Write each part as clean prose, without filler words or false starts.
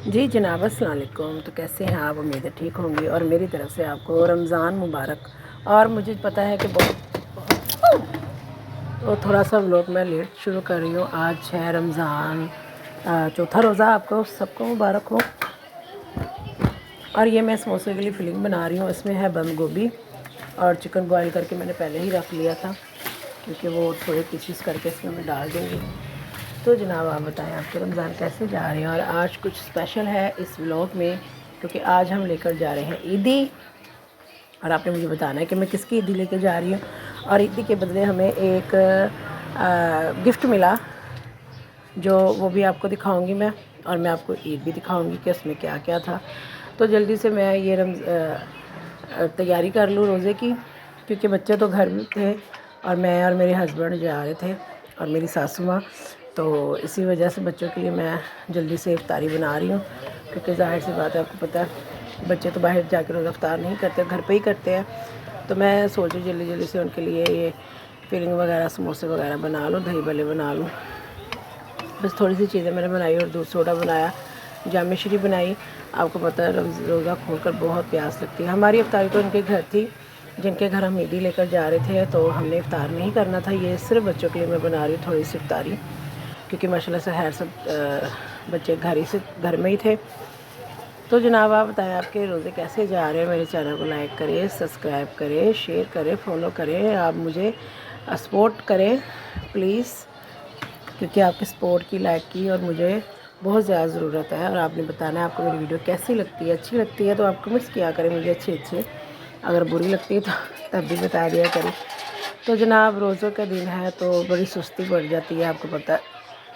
جی جناب السلام علیکم۔ تو کیسے ہیں آپ؟ امید ہے ٹھیک ہوں گی، اور میری طرف سے آپ کو رمضان مبارک۔ اور مجھے پتہ ہے کہ تو تھوڑا سا ولاگ میں لیٹ شروع کر رہی ہوں۔ آج ہے رمضان، چوتھا روزہ، آپ کو سب کو مبارک ہو۔ اور یہ میں سموسے کے لیے فلنگ بنا رہی ہوں۔ اس میں ہے بند گوبھی اور چکن بوائل کر کے میں نے پہلے ہی رکھ لیا تھا، کیونکہ وہ تھوڑے پیسز کر کے اس میں ڈال دوں گی۔ تو جناب آپ بتائیں آپ کے رمضان کیسے جا رہے ہیں؟ اور آج کچھ اسپیشل ہے اس ولاگ میں، کیونکہ آج ہم لے کر جا رہے ہیں عیدی، اور آپ نے مجھے بتانا ہے کہ میں کس کی عیدی لے کے جا رہی ہوں۔ اور عیدی کے بدلے ہمیں ایک گفٹ ملا، جو وہ بھی آپ کو دکھاؤں گی میں، اور میں آپ کو عید بھی دکھاؤں گی کہ اس میں کیا کیا تھا۔ تو جلدی سے میں یہ تیاری کر لوں روزے کی، کیونکہ بچے تو گھر میں تھے اور میں اور میرے ہسبینڈ جا رہے تھے اور میری ساسو ماں، تو اسی وجہ سے بچوں کے لیے میں جلدی سے افطاری بنا رہی ہوں، کیونکہ ظاہر سی بات ہے آپ کو پتہ ہے بچے تو باہر جا کے روزہ افطار نہیں کرتے، گھر پہ ہی کرتے ہیں۔ تو میں سوچی جلدی جلدی سے ان کے لیے یہ فلنگ وغیرہ سموسے وغیرہ بنا لوں، دہی بھلے بنا لوں۔ بس تھوڑی سی چیزیں میں نے بنائی، اور دودھ سوڈا بنایا، جامع شری بنائی۔ آپ کو پتہ ہے روزہ کھول کر بہت پیاس لگتی ہے۔ ہماری افطاری تو ان کے گھر تھی، جن کے گھر ہم عیدی لے کر جا رہے تھے، تو ہم نے افطار نہیں کرنا تھا۔ یہ صرف بچوں کے لیے میں بنا رہی ہوں تھوڑی سی افطاری، کیونکہ ماشاء اللہ سے خیر سب بچے گھر میں ہی تھے۔ تو جناب آپ بتائیں آپ کے روزے کیسے جا رہے ہیں؟ میرے چینل کو لائک کریں، سبسکرائب کریں، شیئر کریں، فالو کریں، آپ مجھے سپورٹ کریں پلیز، کیونکہ آپ کی سپورٹ کی، لائک کی، اور مجھے بہت زیادہ ضرورت ہے۔ اور آپ نے بتانا ہے آپ کو میری ویڈیو کیسی لگتی ہے۔ اچھی لگتی ہے تو آپ کمنٹس کیا کریں مجھے اچھے، اگر بری لگتی ہے تو تب بھی بتا دیا کریں۔ تو جناب روزوں کا دن ہے تو بڑی سستی بڑھ جاتی ہے، آپ کو پتہ ہے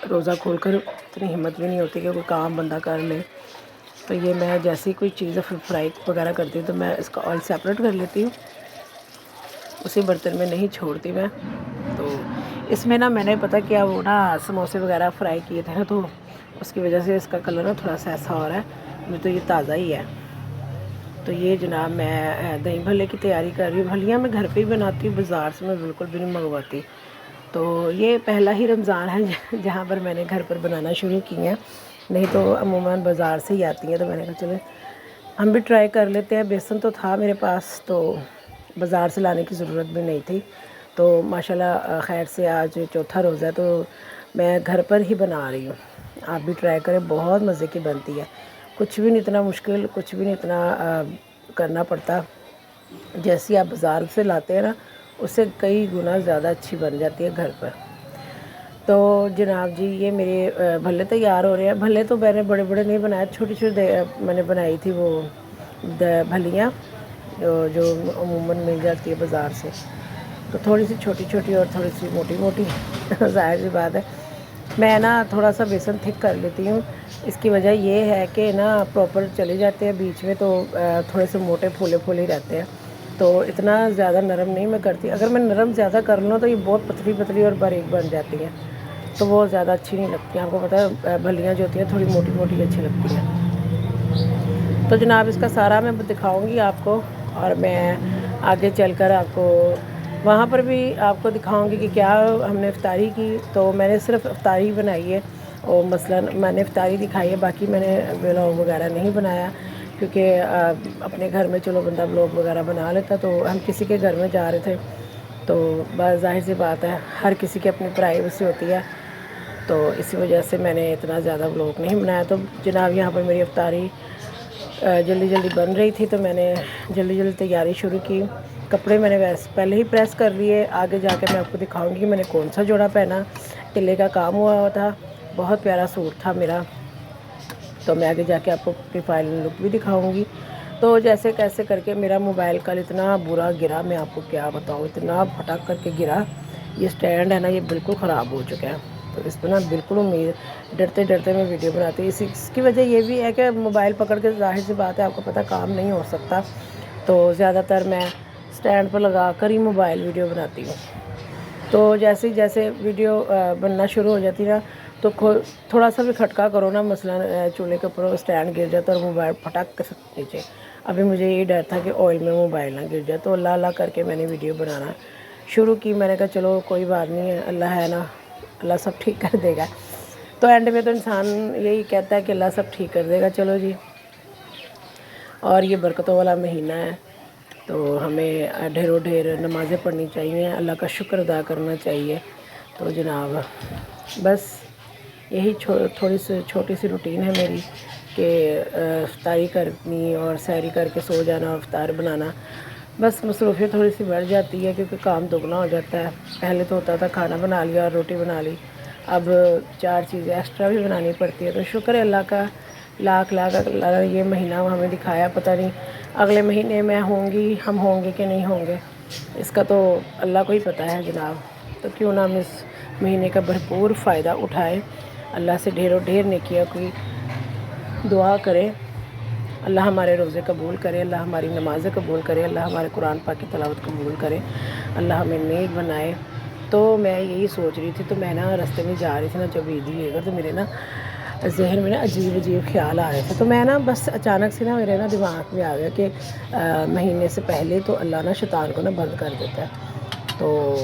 روزہ کھول کر اتنی ہمت بھی نہیں ہوتی کہ کوئی کام بندہ کر لے۔ تو یہ میں جیسی کوئی چیز فرائی وغیرہ کرتی ہوں تو میں اس کا آئل سیپریٹ کر لیتی ہوں، اسی برتن میں نہیں چھوڑتی میں۔ تو اس میں میں نے پتہ کیا وہ سموسے وغیرہ فرائی کیے تھے تو اس کی وجہ سے اس کا کلر تھوڑا سا ایسا ہو رہا ہے، مجھے تو یہ تازہ ہی ہے۔ تو یہ جناب میں دہی بھلے کی تیاری کر رہی ہوں۔ بھلیاں میں گھر پہ ہی بناتی ہوں، بازار سے میں بالکل بھی نہیں منگواتی۔ تو یہ پہلا ہی رمضان ہے جہاں پر میں نے گھر پر بنانا شروع کی ہیں، نہیں تو عموماً بازار سے ہی آتی ہیں۔ تو میں نے کہا چلے ہم بھی ٹرائی کر لیتے ہیں۔ بیسن تو تھا میرے پاس، تو بازار سے لانے کی ضرورت بھی نہیں تھی۔ تو ماشاءاللہ خیر سے آج چوتھا روزہ ہے تو میں گھر پر ہی بنا رہی ہوں۔ آپ بھی ٹرائی کریں، بہت مزے کی بنتی ہے، کچھ بھی نہیں اتنا مشکل، کچھ بھی نہیں اتنا کرنا پڑتا۔ جیسی آپ بازار سے لاتے ہیں اس سے کئی گنا زیادہ اچھی بن جاتی ہے گھر پر۔ تو جناب جی یہ میرے بھلے تیار ہو رہے ہیں۔ بھلے تو میں نے بڑے بڑے نہیں بنائے، چھوٹی چھوٹی میں نے بنائی تھی وہ بھلیاں جو عموماً مل جاتی ہے بازار سے، تو تھوڑی سی چھوٹی چھوٹی اور تھوڑی سی موٹی موٹی ظاہر سی بات ہے میں تھوڑا سا بیسن تھک کر لیتی ہوں۔ اس کی وجہ یہ ہے کہ پراپر چلے جاتے ہیں بیچ میں، تو تھوڑے سے موٹے پھولے پھولے رہتے ہیں، تو اتنا زیادہ نرم نہیں میں کرتی۔ اگر میں نرم زیادہ کر لوں تو یہ بہت پتلی پتلی اور باریک بن جاتی ہیں، تو وہ زیادہ اچھی نہیں لگتی ہیں۔ آپ کو پتہ ہے بھلیاں جو ہوتی ہیں تھوڑی موٹی موٹی اچھی لگتی ہیں۔ تو جناب اس کا سارا میں دکھاؤں گی آپ کو، اور میں آگے چل کر آپ کو وہاں پر بھی آپ کو دکھاؤں گی کہ کیا ہم نے افطاری کی۔ تو میں نے صرف افطاری بنائی ہے، اور مثلاً میں نے افطاری دکھائی ہے، باقی میں نے ولاگ وغیرہ نہیں بنایا، کیونکہ اپنے گھر میں چلو بندہ ولاگ وغیرہ بنا لیتا، تو ہم کسی کے گھر میں جا رہے تھے، تو بس ظاہر سی بات ہے ہر کسی کی اپنی پرائیویسی ہوتی ہے، تو اسی وجہ سے میں نے اتنا زیادہ ولاگ نہیں بنایا۔ تو جناب یہاں پر میری افطاری جلدی جلدی بن رہی تھی، تو میں نے جلدی جلدی تیاری شروع کی۔ کپڑے میں نے پہلے ہی پریس کر لیے، آگے جا کے میں آپ کو دکھاؤں گی میں نے کون سا جوڑا پہنا۔ تلے کا کام ہوا تھا، بہت پیارا سوٹ تھا میرا، تو میں آگے جا کے آپ کو اپنی فائنل لک بھی دکھاؤں گی۔ تو جیسے کیسے کر کے میرا موبائل کل اتنا برا گرا، میں آپ کو کیا بتاؤں، اتنا پھٹک کر کے گرا۔ یہ سٹینڈ ہے یہ بالکل خراب ہو چکا ہے، تو اس پہ بالکل ڈرتے ڈرتے میں ویڈیو بناتی ہوں۔ اس کی وجہ یہ بھی ہے کہ موبائل پکڑ کے ظاہر سی بات ہے آپ کو پتہ کام نہیں ہو سکتا، تو زیادہ تر میں سٹینڈ پر لگا کر ہی موبائل ویڈیو بناتی ہوں۔ تو جیسے جیسے ویڈیو بننا شروع ہو جاتی تو تھوڑا سا بھی کھٹکا کرو مثلاً چولہے کے اوپر سٹینڈ گر جاتا اور موبائل پھٹک کے نیچے۔ ابھی مجھے یہ ڈر تھا کہ آئل میں موبائل نہ گر جائے، تو اللہ اللہ کر کے میں نے ویڈیو بنانا شروع کی۔ میں نے کہا چلو کوئی بات نہیں ہے، اللہ ہے نا، اللہ سب ٹھیک کر دے گا۔ تو اینڈ میں تو انسان یہی کہتا ہے کہ اللہ سب ٹھیک کر دے گا. چلو جی. اور یہ برکتوں والا مہینہ ہے تو ہمیں ڈھیروں ڈھیر نمازیں پڑھنی چاہیے, اللہ کا شکر ادا کرنا چاہیے. تو جناب بس یہی تھوڑی سی چھوٹی سی روٹین ہے میری کہ افطاری کرنی اور سحری کر کے سو جانا اور افطار بنانا. بس مصروفیت تھوڑی سی بڑھ جاتی ہے کیونکہ کام دگنا ہو جاتا ہے. پہلے تو ہوتا تھا کھانا بنا لیا اور روٹی بنا لی, اب 4 چیزیں ایکسٹرا بھی بنانی پڑتی ہے. تو شکر ہے اللہ کا, لاکھ اللہ نے یہ مہینہ ہمیں دکھایا. پتہ نہیں اگلے مہینے میں ہم ہوں گے کہ نہیں ہوں گے, اس کا تو اللہ کو ہی پتہ ہے جناب. تو کیوں نہ ہم اس مہینے کا بھرپور فائدہ اٹھائیں, اللہ سے ڈھیروں ڈھیر نیکیاں کی دعا کریں. اللہ ہمارے روزے قبول کرے, اللہ ہماری نمازیں قبول کرے, اللہ ہمارے قرآن پاک کی تلاوت قبول کرے, اللہ ہمیں نیک بنائے. تو میں یہی سوچ رہی تھی, تو میں نا راستے میں جا رہی تھی نا جب عید ہوئے گا تو میرے نا ذہن میں نا عجیب خیال آ رہے تھے. تو میں نا بس اچانک سے نا میرے نا دماغ میں آ گیا کہ مہینے سے پہلے تو اللہ نا شیطان کو نا بند کر دیتا ہے. تو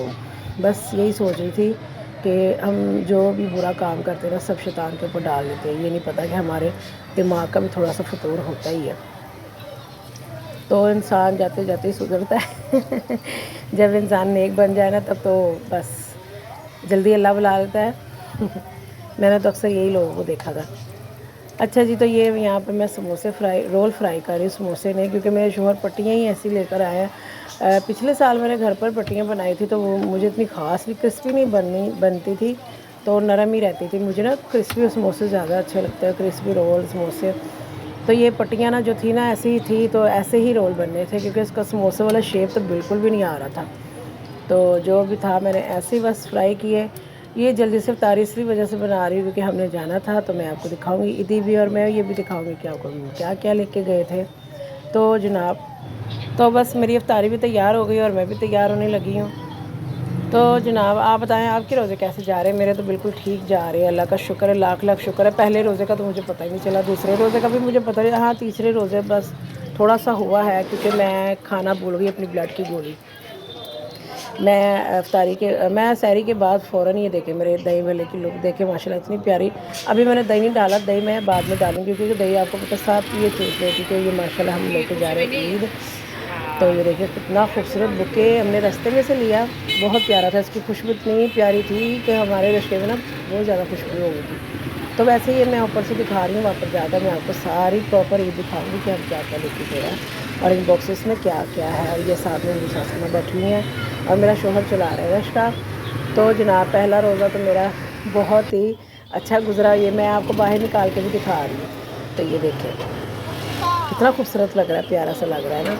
بس یہی سوچ رہی تھی کہ ہم جو بھی برا کام کرتے ہیں نا سب شیطان کے اوپر ڈال دیتے ہیں. یہ نہیں پتہ کہ ہمارے دماغ کا بھی تھوڑا سا فطور ہوتا ہی ہے. تو انسان جاتے جاتے ہی سدھرتا ہے. جب انسان نیک بن جائے نا تب تو بس جلدی اللہ بلا لیتا ہے. میں نے تو اکثر یہی لوگوں کو دیکھا تھا. اچھا جی, تو یہ یہاں پہ میں رول فرائی کر رہی ہوں سموسے نہیں, کیونکہ میرے شوہر پٹیاں ہی ایسی لے کر آئے ہیں. پچھلے سال میں نے گھر پر پٹیاں بنائی تھی تو وہ مجھے اتنی خاص بھی کرسپی نہیں بنتی تھی, تو نرم ہی رہتی تھی. مجھے نا کرسپی سموسے زیادہ اچھے لگتے ہیں, کرسپی رول سموسے. تو یہ پٹیاں نا جو تھی نا ایسی ہی تھی, تو ایسے ہی رول بننے تھے کیونکہ اس کا سموسے والا شیپ تو بالکل بھی نہیں آ رہا تھا. تو جو بھی تھا میں نے ایسے ہی بس فرائی کیے. یہ جلدی سے افطاری اس وجہ سے بنا رہی ہوں کیونکہ ہم نے جانا تھا, تو میں آپ کو دکھاؤں گی عیدی بھی, اور میں یہ بھی دکھاؤں گی کہ آپ کو کیا کیا لے کے گئے تھے. تو جناب تو بس میری افطاری بھی تیار ہو گئی اور میں بھی تیار ہونے لگی ہوں. تو جناب آپ بتائیں آپ کے روزے کیسے جا رہے ہیں؟ میرے تو بالکل ٹھیک جا رہے ہیں, اللہ کا شکر ہے, لاکھ شکر ہے. پہلے روزے کا تو مجھے پتہ ہی نہیں چلا, دوسرے روزے کا بھی مجھے پتہ نہیں. ہاں تیسرے روزے بس تھوڑا سا ہوا ہے کیونکہ میں کھانا بھول گئی اپنی بلڈ کی گولی. میں سحری کے بعد فوراً یہ دیکھیں میرے دہی بھلے کی لک دیکھیں ماشاء اللہ اتنی پیاری. ابھی میں نے دہی نہیں ڈالا, دہی میں بعد میں ڈالوں گی کیونکہ دہی آپ کو پتہ صاحب یہ چوس لیتی کہ یہ ماشاء اللہ ہم لے کے جا رہے ہیں عید. تو یہ دیکھیں کتنا خوبصورت بکے ہم نے راستے میں سے لیا, بہت پیارا تھا. اس کی خوشبو اتنی پیاری تھی کہ ہمارے رشتے میں نا بہت زیادہ خوشبو ہو گئی تھی. تو ویسے ہی میں اوپر سے دکھا رہی ہوں, واپس جا کر میں آپ کو ساری پراپر عید دکھاؤں گی کہ ہم کیا کیا لے کے گئے ہیں اور ان باکسز میں کیا کیا ہے. اور یہ ساتھ میں میری ساس میں بیٹھی ہوئی ہیں اور میرا شوہر چلا رہا ہے رشتہ. تو جناب پہلا روزہ تو میرا بہت ہی اچھا گزرا. یہ میں آپ کو باہر نکال کے بھی دکھا رہی ہوں. تو یہ دیکھیں کتنا خوبصورت لگ رہا ہے, پیارا سا لگ رہا ہے نا.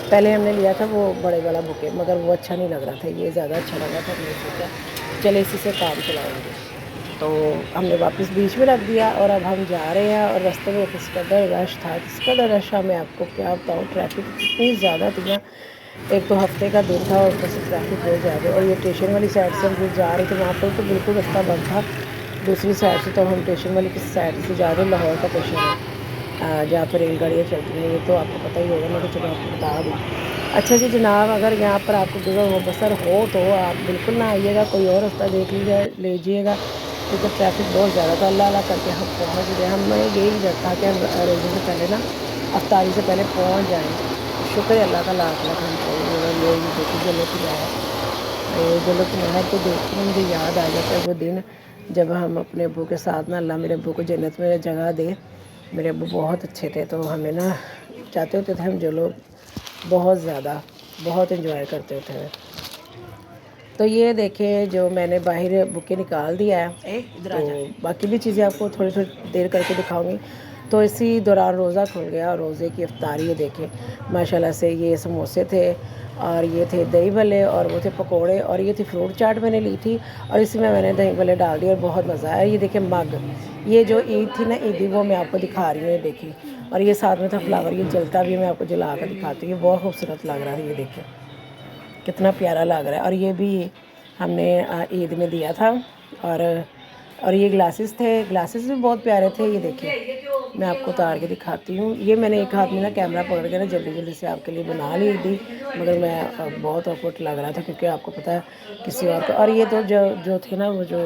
پہلے ہم نے لیا تھا وہ بڑے والا بکے, مگر وہ اچھا نہیں لگ رہا تھا, یہ زیادہ اچھا لگ رہا تھا. ہم نے سوچا چلے اسی سے کام چلائیں گے. تو ہم نے واپس بیچ میں رکھ دیا اور اب ہم جا رہے ہیں. اور راستے میں کس قدر رش تھا میں آپ کو کیا بتاؤں. ٹریفک اتنی زیادہ تھی نا, ایک تو ہفتے کا دن تھا اور اوپر سے ٹریفک بہت زیادہ. اور یہ اسٹیشن والی سائڈ سے ہم جو جا رہے تھے وہاں پر تو بالکل رستہ بند تھا. دوسری سائڈ سے تو ہم اسٹیشن والی کس سائڈ سے جا رہے ہیں, لاہور کا اسٹیشن ہے جہاں پہ ریل گاڑیاں چلتی ہیں. یہ تو آپ کو پتہ ہی ہوگا, میں تو چلو آپ کو بتا دوں. اچھا جی جناب, اگر یہاں پر آپ کو گزر و بسر ہو تو آپ بالکل نہ آئیے گا, کوئی اور راستہ دیکھ لیجیے گا کیونکہ ٹریفک بہت زیادہ تھا. اللہ کر کے ہم پہنچ گئے. ہمیں یہی ڈر تھا کہ ہم روزے سے پہلے نا افطاری سے پہلے پہنچ جائیں. شکر ہے اللہ کا, لاکھ ہم پہنچ گئے. یہ دیکھی جنت کی نہر, جنت کی نہر تو دیکھ کے مجھے یاد آ جاتا ہے وہ دن جب ہم اپنے ابو کے ساتھ نا, اللہ میرے ابو کو جنت میں جگہ دے. میرے ابو بہت اچھے تھے, تو ہمیں نا چاہتے ہوتے تھے ہم جو لوگ بہت زیادہ بہت انجوائے کرتے ہوتے ہیں. تو یہ دیکھیں جو میں نے باہر بکے نکال دیا ہے, تو باقی بھی چیزیں آپ کو تھوڑی تھوڑی دیر کر کے دکھاؤں گی. تو اسی دوران روزہ کھل گیا, اور روزے کی افطاری دیکھیں ماشاءاللہ سے. یہ سموسے تھے اور یہ تھے دہی بھلے اور وہ تھے پکوڑے, اور یہ تھی فروٹ چاٹ میں نے لی تھی اور اسی میں نے دہی بھلے ڈال دیے اور بہت مزہ آیا. یہ دیکھیں مگ, یہ جو عید تھی نا عیدی وہ میں آپ کو دکھا رہی ہوں. یہ دیکھیں, اور یہ ساتھ میں تھا فلاور, یہ جلتا بھی میں آپ کو جلا کر دکھاتی ہوں. یہ بہت خوبصورت لگ رہا ہے, یہ دیکھیں کتنا پیارا لگ رہا ہے. اور یہ بھی ہم نے عید میں دیا تھا. اور یہ گلاسز تھے, گلاسز بھی بہت پیارے تھے. یہ دیکھیں میں آپ کو اتار کے دکھاتی ہوں. یہ میں نے ایک ہاتھ میں نا کیمرہ پکڑ کے نا جلدی سے آپ کے لیے بنا لی تھی, مگر میں بہت آکورڈ لگ رہا تھا کیونکہ آپ کو پتہ ہے کسی اور کو. اور یہ تو جو تھے نا وہ جو